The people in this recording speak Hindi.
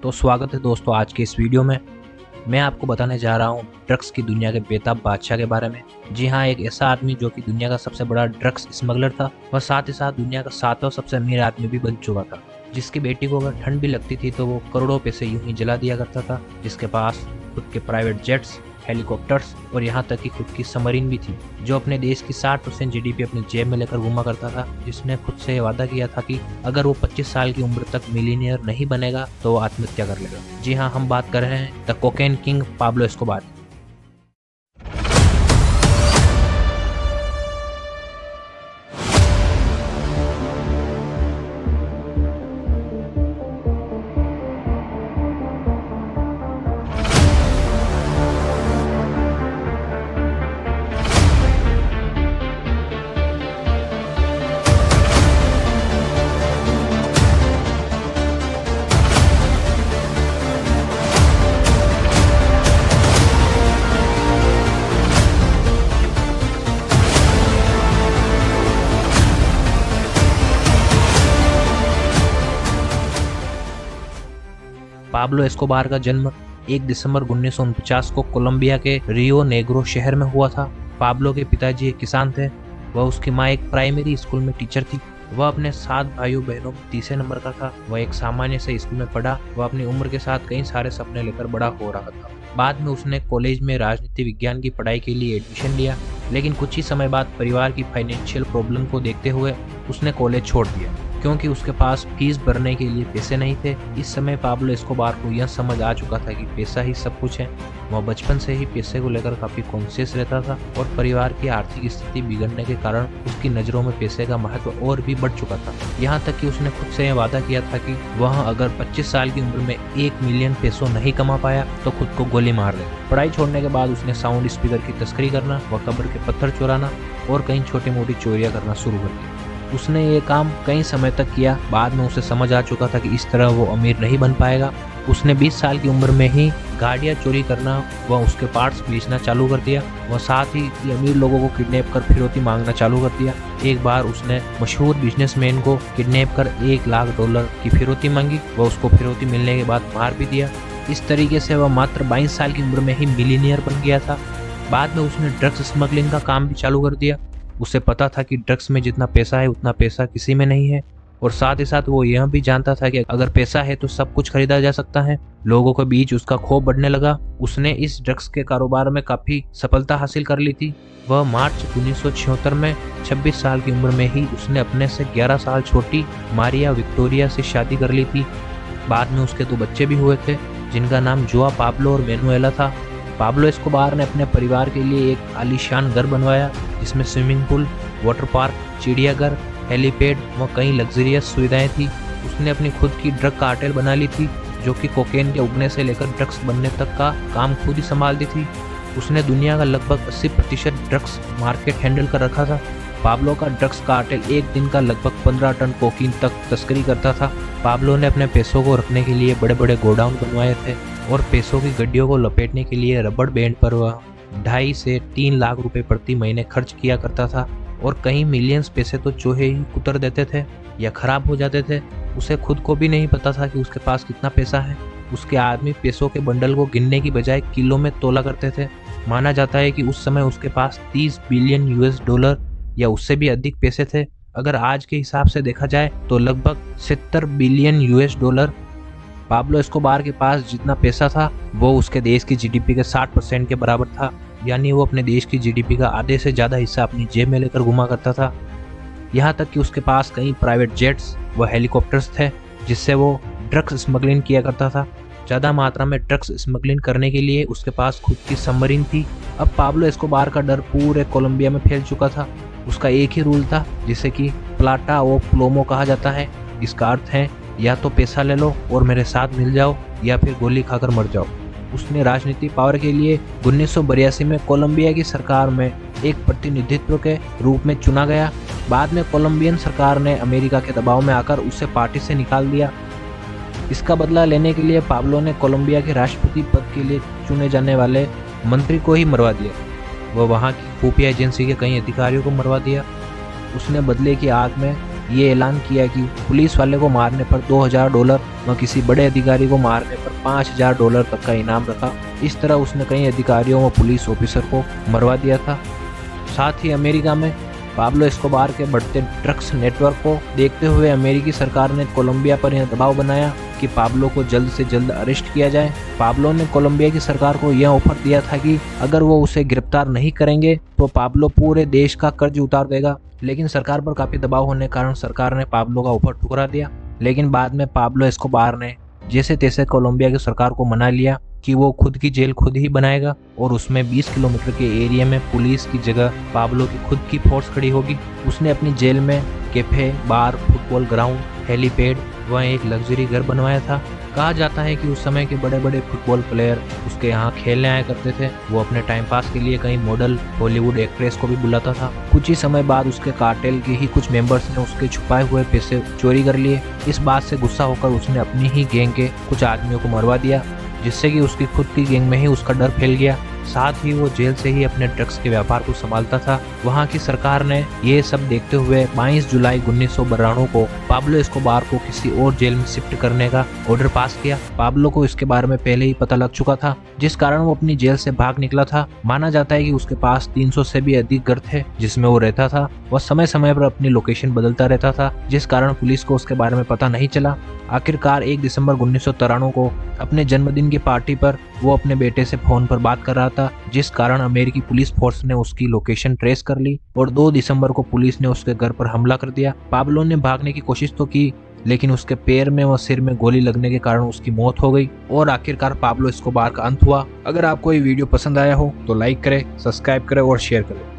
तो स्वागत है दोस्तों आज के इस वीडियो में। मैं आपको बताने जा रहा हूँ ड्रग्स की दुनिया के बेताब बादशाह के बारे में। जी हाँ, एक ऐसा आदमी जो कि दुनिया का सबसे बड़ा ड्रग्स स्मगलर था, वह साथ ही साथ दुनिया का 7वां सबसे अमीर आदमी भी बन चुका था, जिसकी बेटी को अगर ठंड भी लगती थी तो वो करोड़ों पैसे यूं ही जला दिया करता था, जिसके पास खुद के प्राइवेट जेट्स, हेलीकॉप्टर्स और यहाँ तक कि खुद की सबमरीन भी थी, जो अपने देश की 60% जीडीपी अपनी जेब में लेकर घूमा करता था, जिसने खुद से वादा किया था कि अगर वो 25 साल की उम्र तक मिलीनियर नहीं बनेगा तो वो आत्महत्या कर लेगा। जी हाँ, हम बात कर रहे हैं the cocaine king Pablo Escobar. Pablo Escobar का जन्म 1 दिसंबर 1949 को कोलंबिया के रियो नेग्रो शहर में हुआ था। पाब्लो के पिताजी एक किसान थे। वह उसकी माँ एक प्राइमरी स्कूल में टीचर थी। वह अपने 7 भाइयों बहनों में तीसरे नंबर का था। वह एक सामान्य से स्कूल में पढ़ा। वह अपनी उम्र के साथ कई सारे सपने लेकर बड़ा हो रहा था। बाद में उसने कॉलेज में राजनीति विज्ञान की पढ़ाई के लिए एडमिशन लिया, लेकिन कुछ ही समय बाद परिवार की फाइनेंशियल प्रॉब्लम को देखते हुए उसने कॉलेज छोड़ दिया, क्योंकि उसके पास फीस भरने के लिए पैसे नहीं थे। इस समय पाब्लो एस्कोबार को यह समझ आ चुका था कि पैसा ही सब कुछ है। वह बचपन से ही पैसे को लेकर काफी कॉन्शियस रहता था और परिवार की आर्थिक स्थिति बिगड़ने के कारण उसकी नजरों में पैसे का महत्व और भी बढ़ चुका था। यहाँ तक कि उसने खुद से यह वादा किया था कि वह अगर 25 साल की उम्र में 1 मिलियन पैसों नहीं कमा पाया तो खुद को गोली मार दे। पढ़ाई छोड़ने के बाद उसने साउंड स्पीकर की तस्करी करना व कब्र के पत्थर चुराना और कई छोटी मोटी चोरियां करना शुरू कर दी। उसने ये काम कई समय तक किया। बाद में उसे समझ आ चुका था कि इस तरह वो अमीर नहीं बन पाएगा। उसने 20 साल की उम्र में ही गाड़ियां चोरी करना व उसके पार्ट्स बेचना चालू कर दिया। वह साथ ही अमीर लोगों को किडनैप कर फिरौती मांगना चालू कर दिया। एक बार उसने मशहूर बिजनेसमैन को किडनैप कर $1 लाख की फिरौती मांगी। वह उसको फिरौती मिलने के बाद मार भी दिया। इस तरीके से वह मात्र 22 साल की उम्र में ही मिलीनियर बन गया था। बाद में उसने ड्रग्स स्मगलिंग का काम भी चालू कर दिया। उसे पता था कि ड्रग्स में जितना पैसा है उतना पैसा किसी में नहीं है, और साथ ही साथ वो यह भी जानता था कि अगर पैसा है तो सब कुछ खरीदा जा सकता है। लोगों के बीच उसका खौफ बढ़ने लगा। उसने इस ड्रग्स के कारोबार में काफी सफलता हासिल कर ली थी। वह मार्च 1976 में 26 साल की उम्र में ही उसने अपने से 11 साल छोटी मारिया विक्टोरिया से शादी कर ली थी। बाद में उसके 2 बच्चे भी हुए थे, जिनका नाम जोआ पाब्लो और मैनुएला था। पाब्लो एस्कोबार ने अपने परिवार के लिए एक आलीशान घर बनवाया, जिसमें स्विमिंग पूल, वाटर पार्क, चिड़ियाघर, हेलीपैड व कई लग्जरियस सुविधाएं थी। उसने अपनी खुद की ड्रग कार्टेल बना ली थी, जो कि कोकेन के उगने से लेकर ड्रग्स बनने तक का काम खुद ही संभालती थी। उसने दुनिया का लगभग 80% ड्रग्स मार्केट हैंडल कर रखा था। पाब्लो का ड्रग्स कार्टेल एक दिन का लगभग 15 टन कोकीन तक तस्करी करता था। पाब्लो ने अपने पैसों को रखने के लिए बड़े बड़े गोडाउन बनवाए थे और पैसों की गड्डियों को लपेटने के लिए रबड़ बैंड पर वह 2.5 से 3 लाख रुपए प्रति महीने खर्च किया करता था, और कई मिलियंस पैसे तो चूहे ही कुतर देते थे या खराब हो जाते थे। उसे खुद को भी नहीं पता था कि उसके पास कितना पैसा है। उसके आदमी पैसों के बंडल को गिनने की बजाय किलो में तोला करते थे। माना जाता है कि उस समय उसके पास 30 बिलियन US डॉलर या उससे भी अधिक पैसे थे। अगर आज के हिसाब से देखा जाए तो लगभग 70 billion US dollar. Pablo Escobar के पास जितना पैसा था वो उसके देश की जीडीपी के 60% के बराबर था, यानी वो अपने देश की जीडीपी का आधे से ज़्यादा हिस्सा अपनी जेब में लेकर घुमा करता था। यहाँ तक कि उसके पास कई प्राइवेट जेट्स व हेलीकॉप्टर्स थे, जिससे वो ड्रग्स स्मगलिंग किया करता था। ज़्यादा मात्रा में ड्रग्स स्मगलिंग करने के लिए उसके पास खुद की सबमरीन थी। अब पाब्लो एस्कोबार का डर पूरे कोलंबिया में फैल चुका था। उसका एक ही रूल था, जिसे कि प्लाटा ओ प्लोमो कहा जाता है। इसका अर्थ है या तो पैसा ले लो और मेरे साथ मिल जाओ, या फिर गोली खाकर मर जाओ। उसने राजनीतिक पावर के लिए 1982 में कोलंबिया की सरकार में एक प्रतिनिधित्व के रूप में चुना गया। बाद में कोलंबियन सरकार ने अमेरिका के दबाव में आकर उसे पार्टी से निकाल दिया। इसका बदला लेने के लिए पाब्लो ने कोलंबिया के राष्ट्रपति पद के लिए चुने जाने वाले मंत्री को ही मरवा दिया। वह वहाँ की खुफिया एजेंसी के कई अधिकारियों को मरवा दिया। उसने बदले की आग में ये ऐलान किया कि पुलिस वाले को मारने पर $2000 व किसी बड़े अधिकारी को मारने पर $5000 तक का इनाम रखा। इस तरह उसने कई अधिकारियों व पुलिस ऑफिसर को मरवा दिया था। साथ ही अमेरिका में पाब्लो एस्कोबार के बढ़ते ड्रग्स नेटवर्क को देखते हुए अमेरिकी सरकार ने कोलंबिया पर यह दबाव बनाया कि पाब्लो को जल्द से जल्द अरेस्ट किया जाए। पाब्लो ने कोलंबिया की सरकार को यह ऑफर दिया था कि अगर वो उसे गिरफ्तार नहीं करेंगे तो पाब्लो पूरे देश का कर्ज उतार देगा, लेकिन सरकार पर काफी दबाव होने के कारण सरकार ने पाब्लो का ऑफर ठुकरा दिया। लेकिन बाद में पाब्लो एस्कोबार ने जैसे तैसे कोलंबिया की सरकार को मना लिया कि वो खुद की जेल खुद ही बनाएगा और उसमें 20 किलोमीटर के एरिया में पुलिस की जगह पाब्लो की खुद की फोर्स खड़ी होगी। उसने अपनी जेल में कैफे, बार, फुटबॉल ग्राउंड, हेलीपैड व एक लग्जरी घर बनवाया था। कहा जाता है कि उस समय के बड़े बड़े फुटबॉल प्लेयर उसके यहाँ खेलने आया करते थे। वो अपने टाइम पास के लिए कई मॉडल, हॉलीवुड एक्ट्रेस को भी बुलाता था। कुछ ही समय बाद उसके कार्टेल के ही कुछ मेंबर्स ने उसके छुपाए हुए पैसे चोरी कर लिए। इस बात से गुस्सा होकर उसने अपनी ही गैंग के कुछ आदमियों को मरवा दिया, जिससे कि उसकी खुद की गैंग में ही उसका डर फैल गया। साथ ही वो जेल से ही अपने ड्रग्स के व्यापार को संभालता था। वहाँ की सरकार ने ये सब देखते हुए 22 जुलाई 1992 को पाब्लो एस्कोबार को किसी और जेल में शिफ्ट करने का ऑर्डर पास किया। पाब्लो को इसके बारे में पहले ही पता लग चुका था, जिस कारण वो अपनी जेल से भाग निकला था। माना जाता है कि उसके पास 300 से भी अधिक घर थे जिसमें वो रहता था। वह समय समय पर अपनी लोकेशन बदलता रहता था, जिस कारण पुलिस को उसके बारे में पता नहीं चला। आखिरकार 1 दिसंबर 1993 को अपने जन्मदिन की पार्टी पर वो अपने बेटे से फोन पर बात कर रहा था, जिस कारण अमेरिकी पुलिस फोर्स ने उसकी लोकेशन ट्रेस कर ली और 2 दिसंबर को पुलिस ने उसके घर पर हमला कर दिया। पाब्लो ने भागने की कोशिश तो की, लेकिन उसके पैर में व सिर में गोली लगने के कारण उसकी मौत हो गई और आखिरकार पाब्लो एस्कोबार का अंत हुआ। अगर आपको ये वीडियो पसंद आया हो तो लाइक करें, सब्सक्राइब करें और शेयर करें।